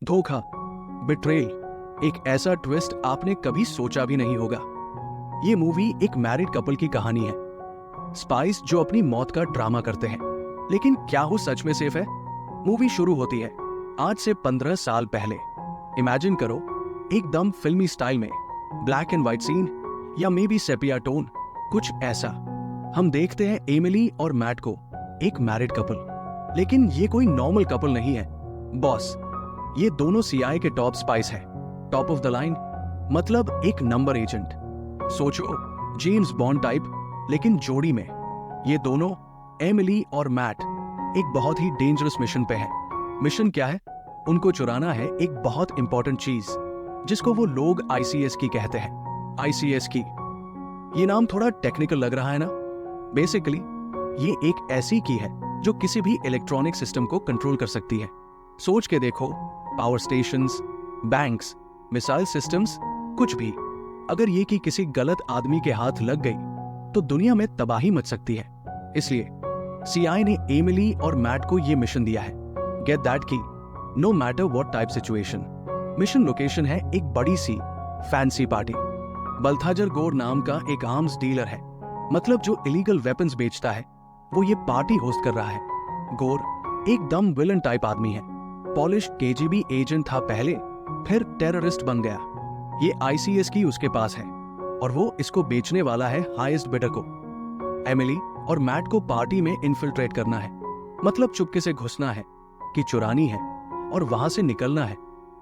धोखा, बिट्रेल, एक ऐसा ट्विस्ट आपने कभी सोचा भी नहीं होगा। ये मूवी एक मैरिड कपल की कहानी है, स्पाइस जो अपनी मौत का ड्रामा करते हैं, लेकिन क्या वो सच में सेफ है? मूवी शुरू होती है आज से 15 साल पहले। इमेजिन करो, एकदम फिल्मी स्टाइल में, ब्लैक एंड व्हाइट सीन या मे बी सेपिया टोन, कुछ ऐसा। हम देखते हैं एमिली और मैट को, एक मैरिड कपल। लेकिन ये कोई नॉर्मल कपल नहीं है बॉस, ये दोनों सीआईए के टॉप स्पाइस है, टॉप ऑफ द लाइन, मतलब एक नंबर एजेंट। सोचो, जेम्स बॉन्ड टाइप, लेकिन जोड़ी में। ये दोनों, एमिली और मैट, एक बहुत ही डेंजरस मिशन पे हैं। मिशन क्या है? उनको चुराना है एक बहुत इंपॉर्टेंट चीज, जिसको वो लोग आईसीएस की कहते हैं। आईसीएस की, ये नाम थोड़ा टेक्निकल लग रहा है ना? बेसिकली ये एक ऐसी की है जो किसी भी इलेक्ट्रॉनिक सिस्टम को कंट्रोल कर सकती है। सोच के देखो, power stations, banks, missile systems, कुछ भी। अगर ये की किसी गलत आदमी के हाथ लग गई तो दुनिया में तबाही मच सकती है। इसलिए सीआईए ने एमिली और मैट को ये मिशन दिया है, गेट दैट की, no matter what type situation. Mission location है एक बड़ी सी फैंसी पार्टी। बल्थाजर गोर नाम का एक आर्म्स डीलर है, मतलब जो इलीगल वेपन्स बेचता है, वो ये पार्टी होस्ट कर रहा है। गोर एकदम विलन टाइप आदमी है, पॉलिश केजीबी एजेंट था पहले, फिर टेररिस्ट बन गया। ये आईसीएस की उसके पास है और वो इसको बेचने वाला है हाईएस्ट बिडर को। एमिली और मैट को पार्टी में इन्फिल्ट्रेट करना है, मतलब चुपके से घुसना है, कि चुरानी है और वहां से निकलना है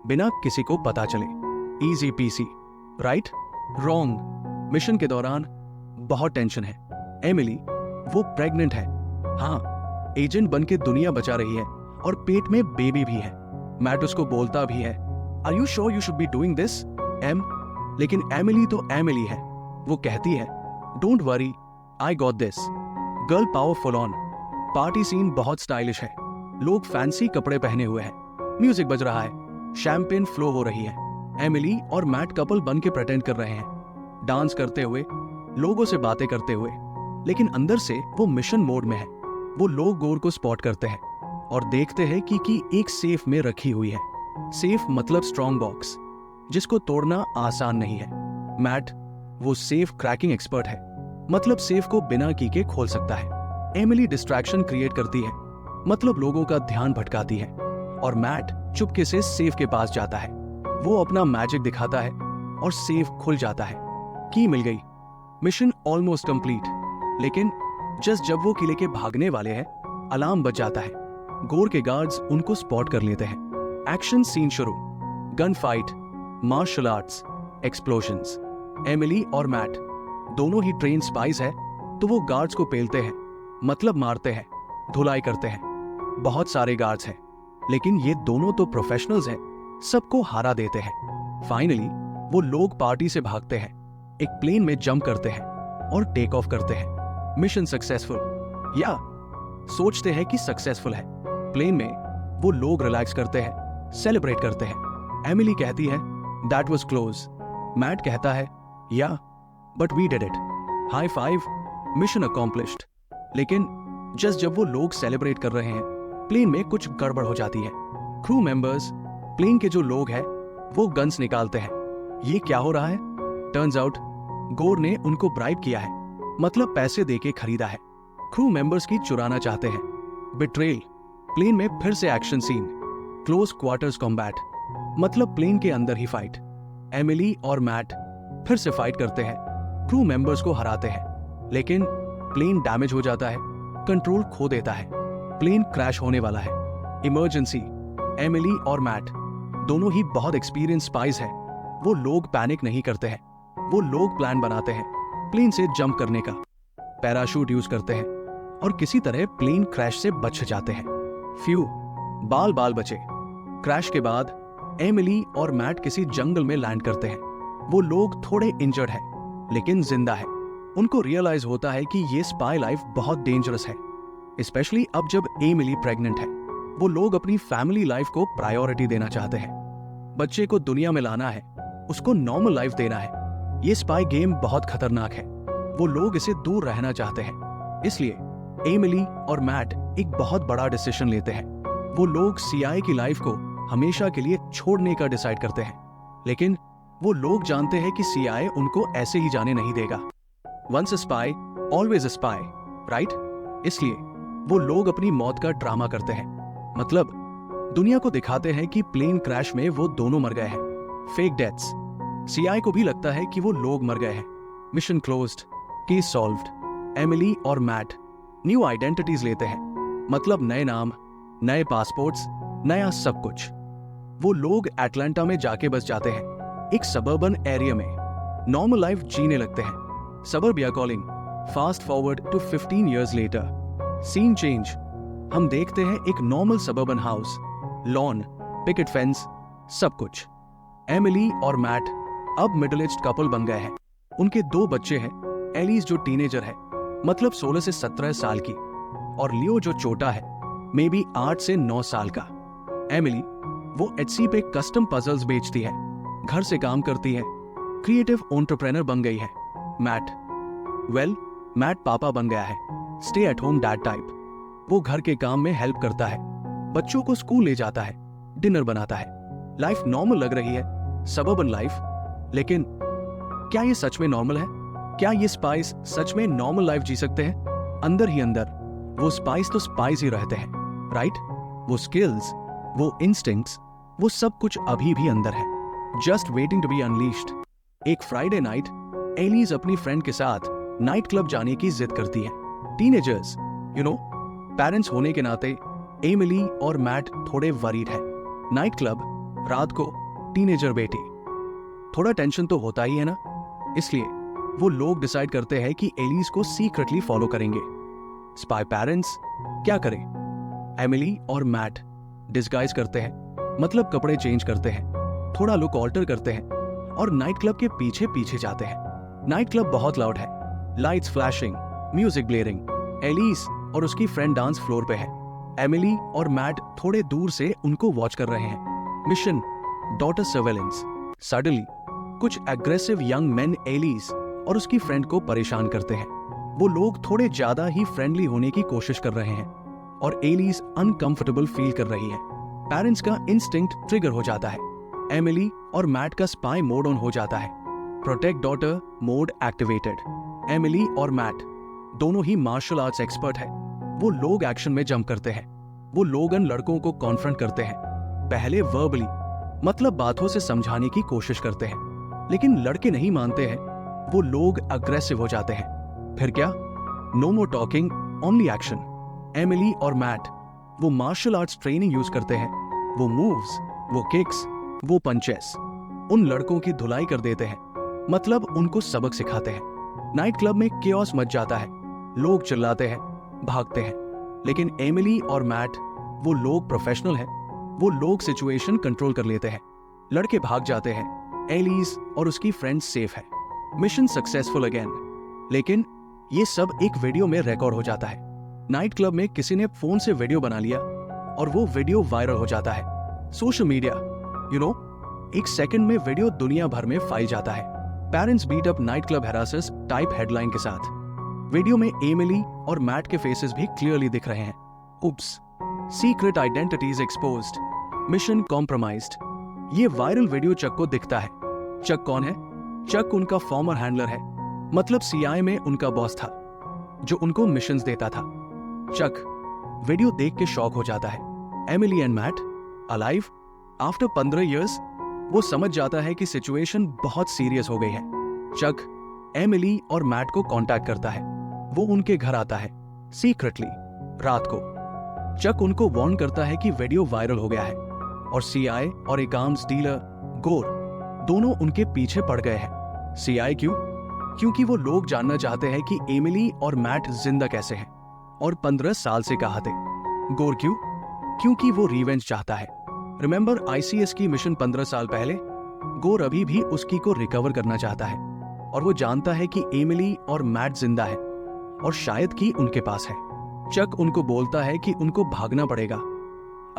बिना किसी को पता चले। Easy PC, right? Wrong. Mission के दौरान बहुत टेंशन है। एमिली, वो प्रेग्नेंट है, हाँ, एजेंट बन के दुनिया बचा रही है और पेट में बेबी भी है। मैट उसको बोलता भी है, are you sure you should be doing this Em? लेकिन एमिली तो एमिली है, वो कहती है, don't worry, I got this. Girl power full on. Party scene बहुत स्टाइलिश है, लोग फैंसी कपड़े पहने हुए हैं, म्यूजिक बज रहा है, शैंपेन फ्लो हो रही है। एमिली और मैट कपल बन के प्रेटेंड कर रहे हैं, डांस करते हुए, लोगों से बातें करते हुए, लेकिन अंदर से वो मिशन मोड में है। वो लोग गोर को स्पॉट करते हैं और देखते हैं कि एक सेफ में रखी हुई है। सेफ मतलब स्ट्रॉन्ग बॉक्स, जिसको तोड़ना आसान नहीं है। मैट, वो सेफ क्रैकिंग एक्सपर्ट है, मतलब सेफ को बिना की के खोल सकता है। एमिली डिस्ट्रैक्शन क्रिएट करती है, मतलब लोगों का ध्यान भटकाती है, और मैट चुपके से सेफ के पास जाता है। वो अपना मैजिक दिखाता है और सेफ खुल जाता है। की मिल गई, मिशन ऑलमोस्ट कंप्लीट। लेकिन जस्ट जब वो किले के भागने वाले हैं, अलार्म बज जाता है। गोर के गार्ड्स उनको स्पॉट कर लेते हैं। एक्शन सीन शुरू, gun fight, martial arts, explosions. Emily और मैट दोनों ही ट्रेन स्पाइस है, तो वो गार्ड्स को पेलते हैं, मतलब मारते हैं, धुलाई करते हैं। बहुत सारे गार्ड्स हैं, लेकिन ये दोनों तो प्रोफेशनल्स हैं, सबको हरा देते हैं। फाइनली वो लोग पार्टी से भागते हैं, एक प्लेन में जंप करते हैं और टेक ऑफ करते हैं। मिशन सक्सेसफुल, या सोचते हैं कि सक्सेसफुल है। प्लेन में वो लोग रिलैक्स करते हैं, सेलिब्रेट करते हैं। एमिली कहती है, दैट वाज क्लोज। मैट कहता है, yeah but we did it, high five, mission accomplished. लेकिन जस्ट जब वो लोग सेलिब्रेट कर रहे हैं, प्लेन में कुछ गड़बड़ हो जाती है। क्रू मेंबर्स, प्लेन के जो लोग हैं, वो गन्स निकालते हैं। ये क्या हो रहा है? टर्न्स आउट गोर ने उनको ब्राइब किया है, मतलब पैसे देके खरीदा है। क्रू मेंबर्स की चुराना चाहते हैं। बिट्रेल। प्लेन में फिर से action scene, close quarters combat, मतलब प्लेन के अंदर ही फाइट। एमिली और मैट फिर से फाइट करते हैं, क्रू मेंबर्स को हराते हैं, लेकिन प्लेन डैमेज हो जाता है, कंट्रोल खो देता है, प्लेन क्रैश होने वाला है। इमरजेंसी। एमिली और मैट दोनों ही बहुत एक्सपीरियंस स्पाइस हैं। वो लोग पैनिक नहीं करते हैं, वो लोग प्लान बनाते हैं प्लेन से जंप करने का, पैराशूट यूज करते हैं और किसी तरह प्लेन क्रैश से बच जाते हैं। फ्यू, बाल बाल बचे। क्रैश के बाद एमिली और मैट किसी जंगल में लैंड करते हैं। वो लोग थोड़े इंजर्ड हैं, लेकिन जिंदा है। उनको रियलाइज होता है कि ये स्पाई लाइफ बहुत डेंजरस है, स्पेशली अब जब एमिली प्रेग्नेंट है। वो लोग अपनी फैमिली लाइफ को प्रायोरिटी देना चाहते हैं, बच्चे को दुनिया में लाना है, उसको नॉर्मल लाइफ देना है। ये स्पाई गेम बहुत खतरनाक है, वो लोग इसे दूर रहना चाहते हैं। इसलिए एमिली और मैट एक बहुत बड़ा डिसीजन लेते हैं। वो लोग सीआईए की लाइफ को हमेशा के लिए छोड़ने का डिसाइड करते हैं, लेकिन वो लोग जानते हैं कि सीआईए उनको ऐसे ही जाने नहीं देगा। Once a spy always a spy, right? इसलिए वो लोग अपनी मौत का ड्रामा करते हैं, मतलब दुनिया को दिखाते हैं कि प्लेन क्रैश में वो दोनों मर गए हैं, फेक डेथ्स। सीआईए को भी लगता है कि वो लोग मर गए हैं। Mission closed, case solved. Emily और मैट न्यू आइडेंटिटीज लेते हैं, मतलब नए नाम, नए पासपोर्ट्स, नया सब कुछ। वो लोग एटलांटा में जाके बस जाते हैं, एक सबर्बन एरिया में नॉर्मल लाइफ जीने लगते हैं। Suburbia calling. Fast forward to 15 years later, scene change. हम देखते हैं एक normal suburban house, lawn, picket fence, सब कुछ। एमिली और मैट अब मिडिल एज्ड कपल बन गए हैं। उनके 2 बच्चे हैं, एलिस जो टीनेजर है, मतलब 16 से 17 साल की, और लियो जो छोटा है, मे बी 8 से 9 साल का। एमिली वो एटसी पे कस्टम पजल्स बेचती है, घर से काम करती है, क्रिएटिव एंटरप्रेन्योर बन गई है। मैट पापा बन गया है, stay at home dad type. वो घर के काम में हेल्प करता है, बच्चों को स्कूल ले जाता है, डिनर बनाता है। लाइफ नॉर्मल लग रही है, सबर्बन लाइफ। लेकिन क्या ये सच में नॉर्मल है? क्या ये स्पाइस सच में नॉर्मल लाइफ जी सकते हैं? अंदर ही अंदर वो स्पाइस तो स्पाइस ही रहते हैं, राइट? वो स्किल्स, वो इंस्टिंक्ट्स, वो सब कुछ अभी भी अंदर है, just waiting to be unleashed. एक फ्राइडे नाइट एलिस अपनी फ्रेंड के साथ नाइट क्लब जाने की जिद करती है। टीनेजर्स, पेरेंट्स होने के नाते एमिली और मैट थोड़े वरीड है। नाइट क्लब, रात को, टीनेजर बेटी, थोड़ा टेंशन तो होता ही है ना। इसलिए वो लोग डिसाइड करते हैं कि एलिस को सीक्रेटली फॉलो करेंगे। स्पाई पेरेंट्स क्या करें? एमिली और मैट डिस्गाइज करते हैं, मतलब कपड़े चेंज करते हैं, थोड़ा लुक ऑल्टर करते हैं और नाइट क्लब के पीछे पीछे जाते हैं। नाइट क्लब बहुत लाउड है, लाइट्स फ्लैशिंग, म्यूजिक ब्लेयरिंग। एलिस और उसकी फ्रेंड डांस फ्लोर पे है। एमिली और मैट थोड़े दूर से उनको वॉच कर रहे हैं। Mission daughter surveillance. सडनली कुछ एग्रेसिव यंग मेन एलिस और उसकी फ्रेंड को परेशान करते हैं। वो लोग थोड़े ज्यादा ही फ्रेंडली होने की कोशिश कर रहे हैं और एलिस अनकंफर्टेबल फील कर रही है। पेरेंट्स का इंस्टिंक्ट ट्रिगर हो जाता है। एमिली और मैट का स्पाई मोड ऑन हो जाता है, protect daughter mode activated. Emily और मैट दोनों ही मार्शल आर्ट्स एक्सपर्ट है। वो लोग एक्शन में जंप करते हैं। वो लोगन लड़कों को कॉन्फ्रंट करते हैं, पहले वर्बली, मतलब बातों से समझाने की कोशिश करते हैं, लेकिन लड़के नहीं मानते हैं। वो लोग अग्रेसिव हो जाते हैं। फिर क्या? No more talking, only action. Emily और मैट वो मार्शल आर्ट्स ट्रेनिंग यूज करते हैं। वो मूव्स, वो किक्स, वो पंचेस उन लड़कों की धुलाई कर देते हैं, मतलब उनको सबक सिखाते हैं। नाइट क्लब में केओस मच जाता है, लोग चिल्लाते हैं, भागते हैं, लेकिन एमिली और मैट वो लोग प्रोफेशनल हैं। वो लोग सिचुएशन कंट्रोल कर लेते हैं, लड़के भाग जाते हैं, एलिस और उसकी फ्रेंड्स सेफ है। Mission successful again. लेकिन ये सब एक वीडियो में रिकॉर्ड हो जाता है। नाइट क्लब में किसी ने फोन से वीडियो बना लिया और वो वीडियो वायरल हो जाता है। सोशल मीडिया, एक सेकंड में वीडियो दुनिया भर में फैल जाता है। Parents beat up night club harasses type headline के साथ। वीडियो में एमिली और मैट के फेसेस भी क्लियरली दिख रहे हैं। Oops, secret identities exposed, mission compromised. ये वायरल वीडियो चक को दिखता है। चक कौन है? चक उनका फॉर्मर हैंडलर है, मतलब सीआईए में उनका बॉस था जो उनको मिशंस देता था। चक वीडियो देख के शॉक हो जाता है। Emily and Matt alive after 15 years। वो समझ जाता है कि सिचुएशन बहुत सीरियस हो गई है। चक एमिली और मैट को कांटेक्ट करता है। वो उनके घर आता है सीक्रेटली रात को। चक उनको वार्न करता है कि वीडियो वायरल हो गया है और सीआईए और एक आर्म्स डीलर गोर दोनों उनके पीछे पड़ गए हैं। सीआईए क्यों? क्योंकि वो लोग जानना चाहते हैं कि एमिली और मैट जिंदा कैसे हैं और 15 साल से कहां थे। गोर क्यों? क्योंकि वो रिवेंज चाहता है। रिमेंबर आईसीएस की मिशन 15 साल पहले? गोर अभी भी उसकी को रिकवर करना चाहता है और वो जानता है कि एमिली और मैट जिंदा है और शायद कि उनके पास है। चक उनको बोलता है कि उनको भागना पड़ेगा,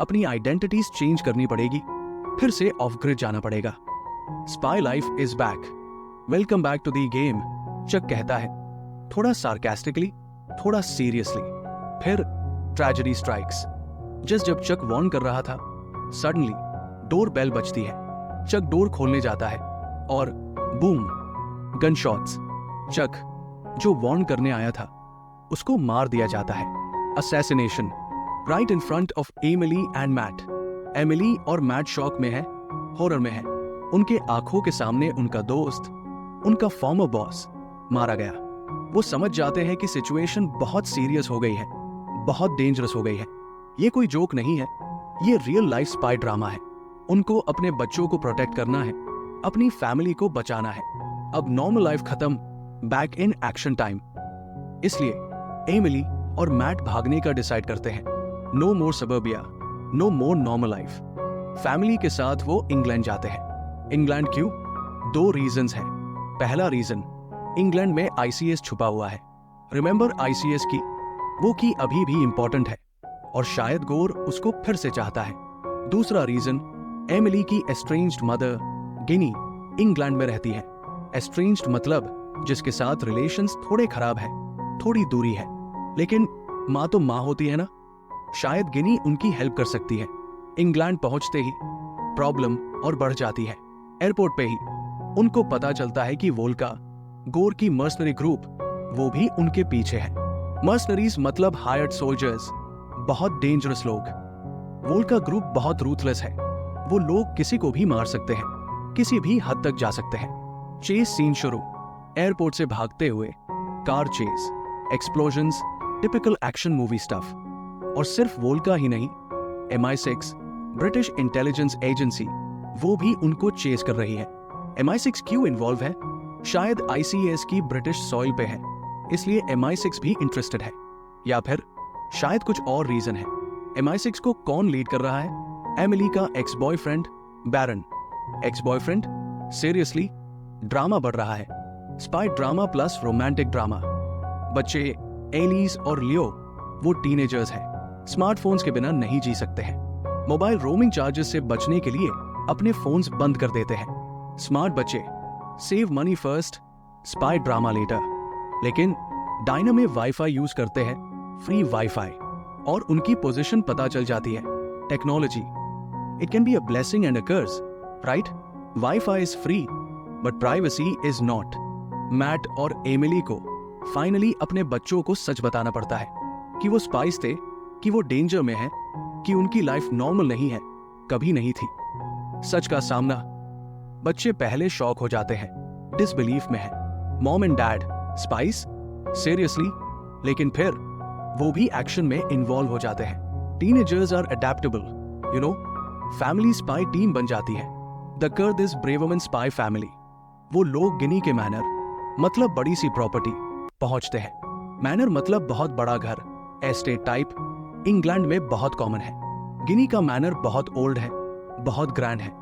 अपनी आइडेंटिटीज चेंज करनी पड़ेगी, फिर से ऑफ ग्रिड जाना पड़ेगा। Spy life is back, welcome back to the game, Chuck कहता है, थोड़ा सार्कास्टिकली, थोड़ा सीरियसली। फिर ट्रेजेडी स्ट्राइक्स। जस्ट जब चक वार्न कर रहा था, सडनली डोर बेल बजती है। चक डोर खोलने जाता है और बूम, गन शॉट्स। चक, जो वार्न करने आया था, उसको मार दिया जाता है। Assassination right in front of Emily and Matt. Emily और मैट शॉक में है, हॉरर में है। उनके आंखों के सामने उनका दोस्त, उनका फॉर्मर बॉस मारा गया। वो समझ जाते हैं कि सिचुएशन बहुत सीरियस हो गई है, बहुत डेंजरस हो गई है। ये कोई जोक नहीं है, ये रियल लाइफ स्पाई ड्रामा है। उनको अपने बच्चों को प्रोटेक्ट करना है, अपनी फैमिली को बचाना है। अब नॉर्मल लाइफ खत्म, बैक इन एक्शन टाइम। इसलिए एमिली और मैट भागने का डिसाइड करते हैं। नो मोर सबर्बिया, नो मोर नॉर्मल लाइफ। फैमिली के साथ वो इंग्लैंड जाते हैं। इंग्लैंड क्यों? 2 रीजंस हैं। पहला रीजन, इंग्लैंड में आईसीएस छुपा हुआ है। रिमेंबर आईसीएस की? वो की अभी भी इंपॉर्टेंट है और शायद गोर उसको फिर से चाहता है। दूसरा रीजन, एमिली की एस्ट्रेंज्ड मदर गिनी इंग्लैंड में रहती है। एस्ट्रेंज्ड मतलब जिसके साथ रिलेशंस थोड़े खराब है, थोड़ी दूरी है, लेकिन माँ तो माँ होती है ना। शायद गिनी उनकी हेल्प कर सकती है। इंग्लैंड पहुंचते ही प्रॉब्लम और बढ़ जाती है। एयरपोर्ट पे ही उनको पता चलता है कि वोल्का, गोर की मर्सनरी ग्रुप, वो भी उनके पीछे है। मर्सनरीज मतलब हायर्ड सोल्जर्स, बहुत डेंजरस लोग। वोल्का ग्रुप बहुत रूथलेस है। वो लोग किसी को भी मार सकते हैं, किसी भी हद तक जा सकते हैं। चेस सीन शुरू। एयरपोर्ट से भागते हुए car chess, explosions, typical action movie stuff. और सिर्फ वोल्का ही नहीं, MI6 ब्रिटिश इंटेलिजेंस एजेंसी, वो भी उनको चेस कर रही है। MI6 क्यों इन्वॉल्व है? शायद ICAS की ब्रिटिश सॉइल पे है, इसलिए MI6 भी इंटरेस्टेड है। या फिर शायद कुछ और रीजन है। MI6 को कौन लीड कर रहा है? एमिली का ex boyfriend Baron. Ex boyfriend? Seriously? Drama बढ़ रहा है। Spy drama plus romantic drama. बच्चे एलिस और लियो, वो टीनेजर्स हैं, स्मार्टफोन्स के बिना नहीं जी सकते हैं। मोबाइल रोमिंग चार्जेस से बचने के लिए अपने फोन्स बंद कर देते हैं। स्मार्ट बच्चे, save money first, spy drama later. लेकिन डायना में वाईफाई यूज करते हैं, फ्री वाईफाई, और उनकी पोजीशन पता चल जाती है। Technology, it can be a blessing and a curse, right? Wifi is free but privacy is not. Matt और एमिली को फाइनली अपने बच्चों को सच बताना पड़ता है कि वो स्पाइस थे, कि वो डेंजर में है, कि उनकी लाइफ नॉर्मल नहीं है, कभी नहीं थी। सच का सामना। बच्चे पहले शॉक हो जाते हैं, डिसबिलीफ में है। Mom and dad, spice? Seriously? लेकिन फिर वो भी एक्शन में इन्वॉल्व हो जाते हैं। Teenagers are adaptable, you know. Family spy team बन जाती है। The curd is Braveman spy family. वो लोग गिनी के मैनर, मतलब बड़ी सी प्रॉपर्टी, पहुंचते हैं। मैनर मतलब बहुत बड़ा घर, एस्टेट टाइप, इंग्लैंड में बहुत कॉमन है। गिनी का मैनर बहुत ओल्ड है, बहुत ग्रैंड है,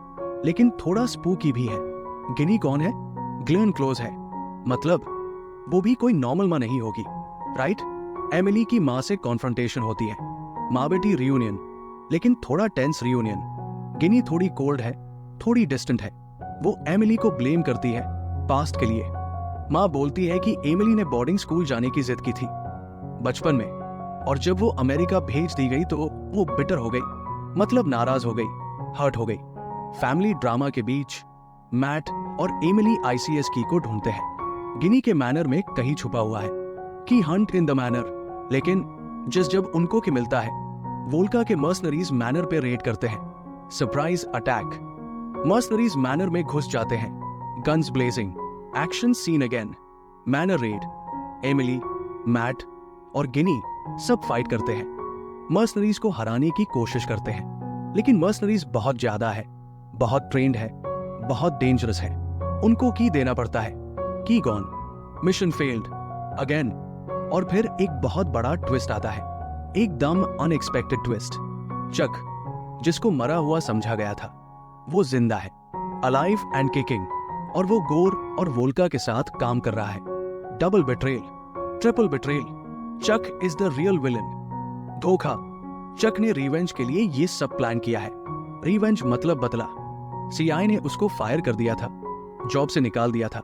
लेकिन थोड़ा स्पूकी भी है। गिनी कौन है? ग्लेन क्लोज है, मतलब वो भी कोई नॉर्मल माँ नहीं होगी, राइट? एमिली की माँ से कॉन्फ्रंटेशन होती है, माँ बेटी रियूनियन, लेकिन थोड़ा टेंस रियूनियन। गिनी थोड़ी कोल्ड है, थोड़ी डिस्टेंट है। वो एमिली को ब्लेम करती है पास्ट के लिए। माँ बोलती है कि एमिली ने बोर्डिंग स्कूल जाने की जिद की थी बचपन में, और जब वो अमेरिका भेज दी गई तो वो बिटर हो गई, मतलब नाराज हो गई, हर्ट हो गई। फैमिली ड्रामा के बीच मैट और एमिली ICS की को ढूंढते हैं। गिनी के मैनर में कहीं छुपा हुआ है, की हंट इन द मैनर। लेकिन जब उनको की मिलता है, वोल्का के मर्सनरीज मैनर पे रेड करते हैं। Surprise attack. मर्सनरीज मैनर में घुस जाते हैं, guns blazing, action scene again. Manor raid. Emily, Matt और गिनी सब फाइट करते हैं। मर्सनरीज को हराने की कोशिश करते हैं, लेकिन मर्सनरीज बहुत ज्यादा है, बहुत ट्रेंड है, बहुत डेंजरस है। उनको की देना पड़ता है। की गॉन। Mission failed again. और फिर एक बहुत बड़ा ट्विस्ट आता है, एकदम अनएक्सपेक्टेड ट्विस्ट। चक, जिसको मरा हुआ समझा गया था, वो जिंदा है, अलाइव एंड किकिंग, और वो गोर और वोल्का के साथ काम कर रहा है। Double betrayal, triple betrayal. Chuck is the real villain. धोखा। चक ने रिवेंज के लिए ये सब प्लान किया है। रिवेंज मतलब बदला। सीआई ने उसको फायर कर दिया था, जॉब से निकाल दिया था,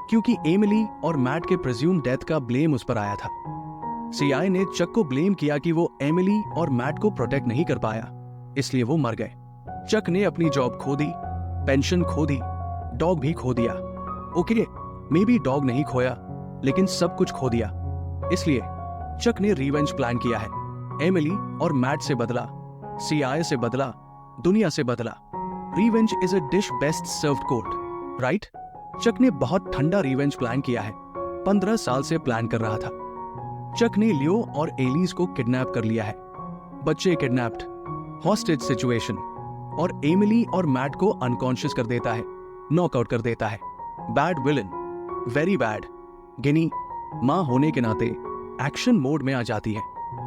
क्योंकि एमिली और मैट के प्रिज्यूम डेथ का ब्लेम उस पर आया था। सीआई ने चक को ब्लेम किया कि वो एमिली और मैट को प्रोटेक्ट नहीं कर पाया, इसलिए वो मर गए। चक ने अपनी जॉब खो दी, पेंशन खो दी, डॉग भी खो दिया। ओके, मे बी डॉग नहीं खोया, लेकिन सब कुछ खो दिया। इसलिए चक ने रिवेंज प्लान किया है। एमिली और मैट से बदला, सीआई से बदला, दुनिया से बदला। Revenge is a dish best served cold, right? Chuck ने बहुत ठंडा रिवेंज प्लान किया है। 15 साल से प्लान कर रहा था। चक ने लियो और एलिस को किडनैप कर लिया है। बच्चे किडनैप्ड, हॉस्टेज सिचुएशन, और एमिली और मैट को अनकॉन्शियस कर देता है, नॉकआउट कर देता है। Bad villain, very bad. Ginny मां होने के नाते एक्शन मोड में आ जाती है।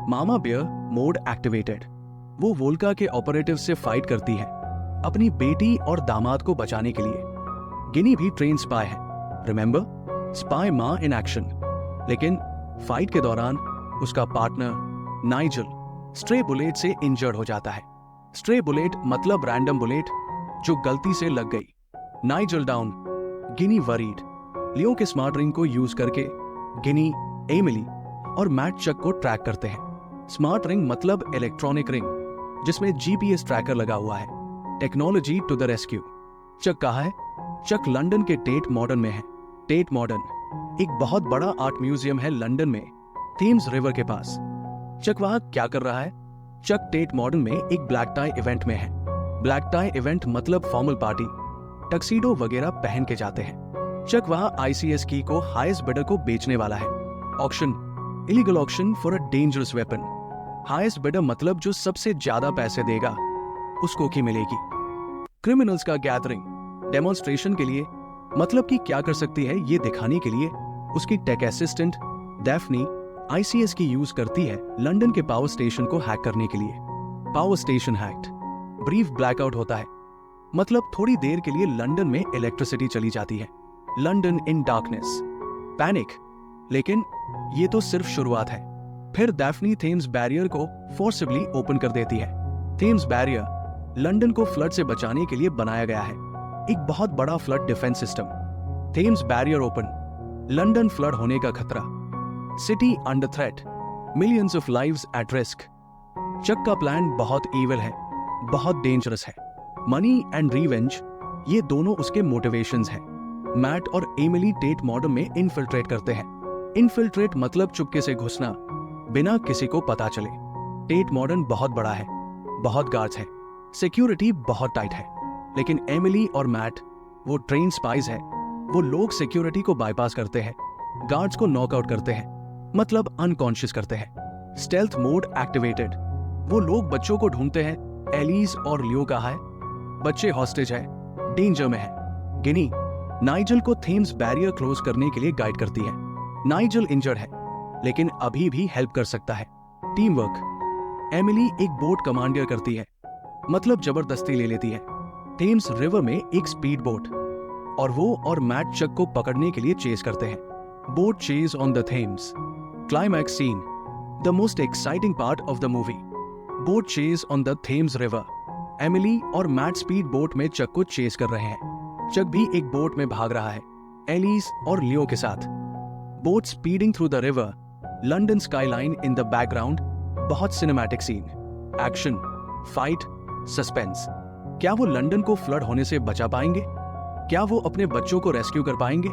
मामा बियर मोड एक्टिवेटेड। वो वोल्का के ऑपरेटिव से फाइट करती है अपनी बेटी और दामाद को बचाने के लिए। गिनी भी ट्रेन स्पाई है, रिमेंबर? स्पाई मां इन एक्शन। लेकिन फाइट के दौरान उसका पार्टनर नाइजल स्ट्रे बुलेट से इंजर्ड हो जाता है। स्ट्रे बुलेट मतलब रैंडम बुलेट जो गलती से लग गई। नाइजल डाउन, गिनी वरीड। लियो के स्मार्ट रिंग को यूज करके गिनी, एमिली और मैट चक को ट्रैक करते हैं। स्मार्ट रिंग मतलब इलेक्ट्रॉनिक रिंग जिसमें जीपीएस ट्रैकर लगा हुआ है। Technology to the rescue. Chuck कहाँ है? चक लंदन के टेट मॉडर्न में है। टेट मॉडर्न एक बहुत बड़ा आर्ट म्यूजियम है लंदन में, थेम्स रिवर के पास। चक वहां क्या कर रहा है? चक टेट मॉडर्न में एक ब्लैक टाई इवेंट में है। ब्लैक टाई इवेंट मतलब फॉर्मल पार्टी, टक्सीडो वगैरह पहन के जाते हैं। चक वहां आईसीएस की को हाईएस्ट बिडर को बेचने वाला है। Auction, illegal auction for a dangerous weapon. Highest bidder मतलब जो सबसे ज्यादा पैसे देगा उसको की मिलेगी। क्रिमिनल्स का गैदरिंग, डेमोन्स्ट्रेशन के लिए, मतलब कि क्या कर सकती है ये दिखाने के लिए उसकी टेक असिस्टेंट डैफ्नी आईसीएस की यूज करती है लंदन के पावर स्टेशन को हैक करने के लिए। Power station hacked, brief blackout होता है, मतलब थोड़ी देर के लिए लंदन में इलेक्ट्रिसिटी चली जाती है। London in darkness, panic. लेकिन ये तो सिर्फ शुरुआत है। फिर डैफ्नी थेम्स बैरियर को फोर्सिबली ओपन कर देती है। थेम्स बैरियर लंदन को फ्लड से बचाने के लिए बनाया गया है, एक बहुत बड़ा flood defence system. Thames barrier open, London flood होने का खतरा, city under threat, millions of lives at risk. Chuck का प्लान बहुत ईविल है, बहुत डेंजरस है। मनी एंड रिवेंज ये दोनों उसके मोटिवेशंस हैं। मैट और एमिली टेट मॉडर्न में इनफिल्ट्रेट करते हैं। इनफिल्ट्रेट मतलब चुपके से घुसना बिना किसी को पता चले। टेट मॉडर्न बहुत बड़ा है, बहुत गार्ड्स है, सिक्योरिटी बहुत टाइट है। लेकिन एमिली और मैट वो ट्रेन स्पाइज है। वो लोग सिक्योरिटी को बाईपास करते हैं, गार्ड्स को नॉकआउट करते हैं, मतलब अनकॉन्शियस करते हैं। Stealth mode activated. वो लोग बच्चों को ढूंढते हैं। एलिस और लियो कहाँ है? बच्चे हॉस्टेज है, डेंजर में है। गिनी नाइजल को थेम्स बैरियर क्लोज करने के लिए गाइड करती है। नाइजल इंजर्ड है लेकिन अभी भी हेल्प कर सकता है। Team work. एमिली एक बोट कमांडियर करती है, मतलब जबरदस्ती ले लेती है। थेम्स रिवर में एक स्पीड बोट, और वो और मैट चक को पकड़ने के लिए चेस करते हैं। Boat chase on the Thames. Climax scene, the most exciting part of the movie. Boat chase on the Thames river. Emily और मैट स्पीड बोट में चक को चेस कर रहे हैं। चक भी एक बोट में भाग रहा है, एलिस और लियो के साथ। Boat speeding through the river, London skyline in the background. बहुत cinematic scene, action, fight, suspense. क्या वो लंदन को फ्लड होने से बचा पाएंगे? क्या वो अपने बच्चों को रेस्क्यू कर पाएंगे?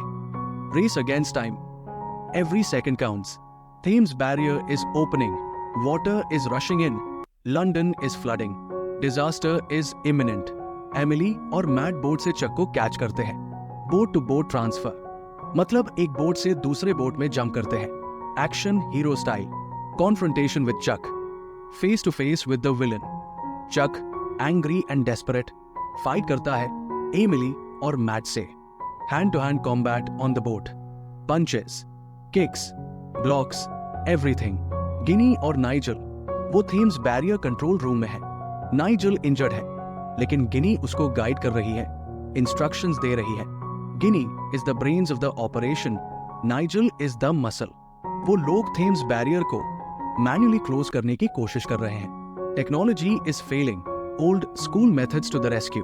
Race against time, every second counts. Thames barrier is opening, water is rushing in, London is flooding, disaster is imminent. Emily और मैट बोट से चक को कैच करते हैं। बोट टू बोट ट्रांसफर, मतलब एक बोट से दूसरे बोट में जंप करते हैं। Action hero style. Confrontation with Chuck, face to face with the villain. Chuck angry and desperate fight करता है एमिली और मैट से। Hand to hand combat on the boat, punches, kicks, blocks, everything. Ginny और Nigel वो Thames barrier control room में है। Nigel injured है लेकिन गिनी उसको गाइड कर रही है, इंस्ट्रक्शंस दे रही है। Ginny is the brains of the operation, Nigel is the muscle. वो लोग थेम्स बैरियर को मैन्युअली क्लोज करने की कोशिश कर रहे हैं। Technology is failing, old school methods to the rescue.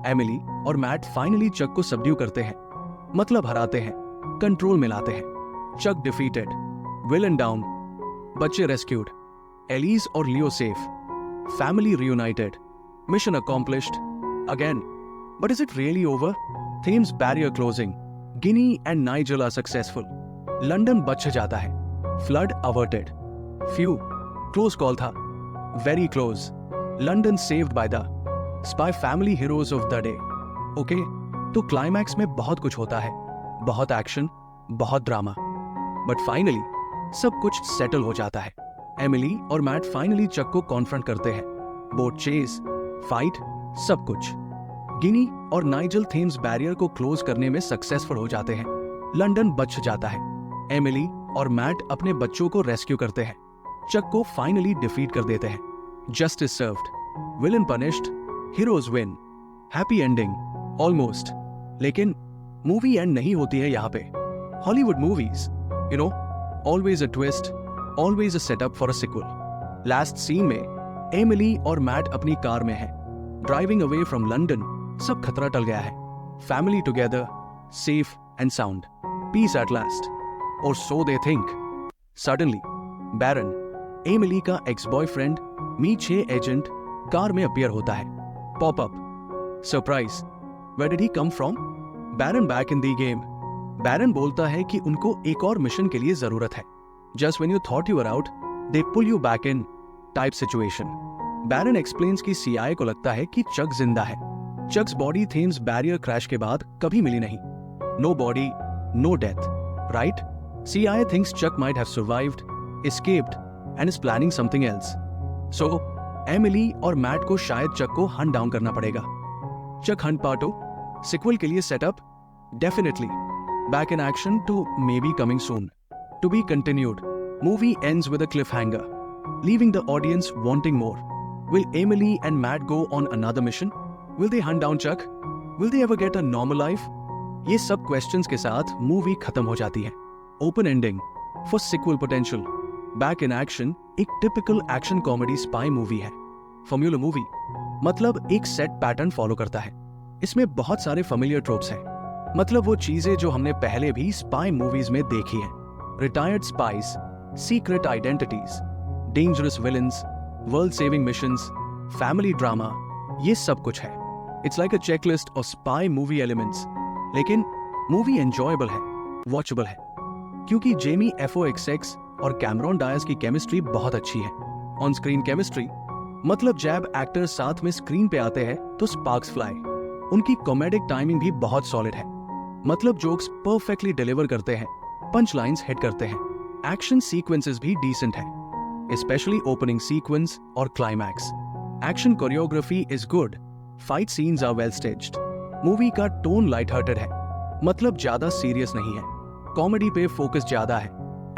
Emily और मैट फाइनली चक को सबड्यू करते हैं, मतलब हराते हैं, कंट्रोल में लाते हैं। चक डिफीटेड, विलन डाउन, बच्चे रेस्क्यूड, एलिस और Leo safe, family reunited. Mission accomplished. Again. But is it really over? Thames barrier closing. Ginny and Nigel are successful. London बच जाता है. Flood averted. Phew. Close call था. Very close. London saved by the spy family heroes of the day. Okay? तो climax में बहुत कुछ होता है. बहुत एक्शन, बहुत ड्रामा. But finally, सब कुछ सेटल हो जाता है. एमिली और मैट फाइनली चक को कॉन्फ्रंट करते हैं. बोट चेज, फाइट, सब कुछ. गिनी और नाइजल थेम्स बैरियर को क्लोज करने में सक्सेसफुल हो जाते हैं. लंदन बच जाता है. एमिली और मैट अपने बच्चों को रेस्क्यू करते हैं. चक को फाइनली डिफीट कर देते हैं. Justice served. Villain punished. Heroes win. Happy ending. Almost. लेकिन मूवी एंड नहीं होती है यहाँ पे. Hollywood movies, you know, always a twist, always a setup for a sequel. Last scene में एमिली और मैट अपनी कार में हैं. Driving away from London. सब खतरा टल गया है. Family together, safe and sound. Peace at last. और so they think. Suddenly Baron, Emily का एक्स बॉयफ्रेंड मीचे एजेंट, कार में अपीयर होता है. Pop up. Surprise. Where did he come from? Baron back in the game. Baron बोलता है कि उनको एक और मिशन के लिए जरूरत है. Just when you thought you are out, they pull you back in type situation. Baron explains कि सीआईए को लगता है कि चक जिंदा है. Chuck's body Thames barrier crash के बाद कभी मिली नहीं. No body, no death, right? CIA thinks Chuck might have survived, escaped and is planning something else. So Emily और मैट को शायद चक को हंट डाउन करना पड़ेगा. चक हंट पार्ट 2 सिक्वल के लिए setup. Definitely. Back in action two may be coming soon. To be continued. Movie ends with a cliffhanger, leaving the audience wanting more. Will Emily and Matt go on another mission? Will they hunt down Chuck? Will they ever get a normal life? ये सब questions के साथ movie खत्म हो जाती है. Open ending for sequel potential. Back in action एक typical action comedy spy movie है. Formula movie मतलब एक set pattern follow करता है. इसमें बहुत सारे familiar tropes हैं. मतलब वो चीजें जो हमने पहले भी spy movies में देखी हैं. Retired spies, secret identities, dangerous villains, world-saving missions, family drama, ये सब कुछ है. It's like a checklist of spy movie elements. लेकिन मूवी enjoyable है, watchable है, क्योंकि जेमी FOXX और कैमरॉन डायस की केमिस्ट्री बहुत अच्छी है. ऑन स्क्रीन केमिस्ट्री मतलब जब एक्टर्स साथ में स्क्रीन पे आते हैं तो स्पार्क्स फ्लाई. उनकी कॉमेडिक टाइमिंग भी बहुत सॉलिड है. मतलब जोक्स परफेक्टली डिलीवर करते हैं, पंच लाइन्स हिट करते हैं. एक्शन सीक्वेंसेस भी डिसेंट है, स्पेशली ओपनिंग सीक्वेंस और climax. Action choreography is good. Fight scenes are well staged. Movie का टोन लाइट हार्टेड है, मतलब ज्यादा सीरियस नहीं है. कॉमेडी पे फोकस ज्यादा है.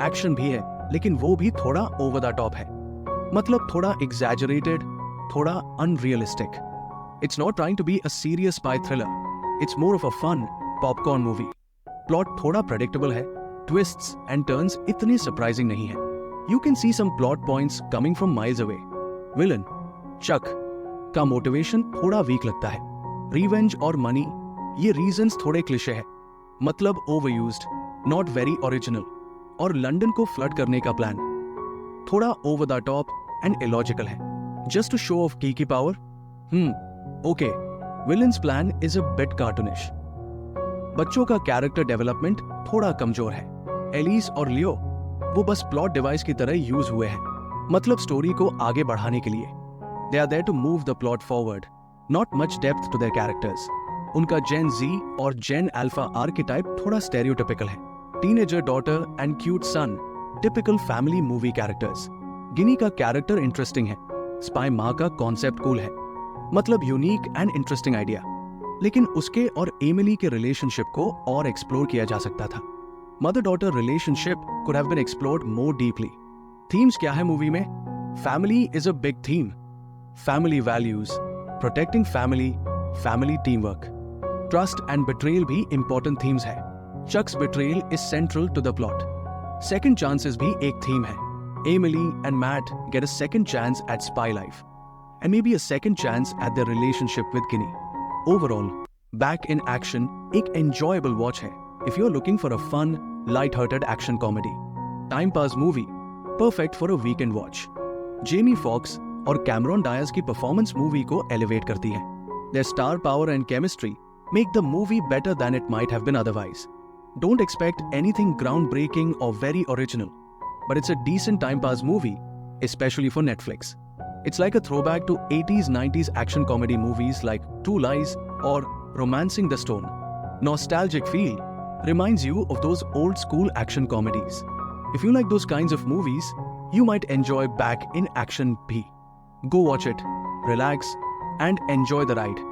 एक्शन भी है, लेकिन वो भी थोड़ा ओवर द टॉप है, मतलब थोड़ा एग्जैजरेटेड, थोड़ा unrealistic. It's not trying to be a serious spy thriller. It's more of a fun popcorn movie. Plot थोड़ा प्रेडिक्टेबल है. Twists and turns इतने सरप्राइजिंग नहीं है. You can see some plot points coming from miles away. Villain, Chuck का motivation थोड़ा week लगता है. Revenge और money, ये reasons थोड़े क्लिशे है, मतलब overused, not very original. और लंदन को फ्लड करने का प्लान थोड़ा over the top and illogical है, just to show off geeky power. Okay, villain's plan is a bit cartoonish. बच्चों का कैरेक्टर डेवलपमेंट थोड़ा कमजोर है. एलिस और लियो वो बस प्लॉट डिवाइस की तरह यूज हुए हैं, मतलब स्टोरी को आगे बढ़ाने के लिए. They are there to move the plot forward, not much depth to their characters. उनका जेन जी और जेन अल्फा आर्केटाइप थोड़ा स्टेरियोटिपिकल है. Teenager daughter and cute son, typical family movie characters. Ginny का कैरेक्टर इंटरेस्टिंग है. Spy माँ का concept cool है, मतलब यूनिक एंड इंटरेस्टिंग आइडिया. लेकिन उसके और एमिली के रिलेशनशिप को और एक्सप्लोर किया जा सकता था. Mother daughter relationship could have been explored more deeply. Themes क्या है मूवी में? Family is a big theme. Family values, protecting family, family team work, trust and betrayal भी इंपॉर्टेंट थीम्स है. Chuck's betrayal is central to the plot. Second chances भी एक theme है. Emily and Matt get a second chance at spy life and maybe a second chance at their relationship with Guinea. Overall, Back in Action एक enjoyable watch है if you're looking for a fun, light-hearted action comedy. Time pass movie, perfect for a weekend watch. Jamie Foxx और Cameron DISE की performance movie को elevate करती है। Their star power and chemistry make the movie better than it might have been otherwise. Don't expect anything groundbreaking or very original, but it's a decent time pass movie, especially for Netflix. It's like a throwback to 80s 90s action comedy movies like Two Lies or Romancing the Stone. Nostalgic feel reminds you of those old school action comedies. If you like those kinds of movies, you might enjoy Back in Action B. Go watch it, relax, and enjoy the ride.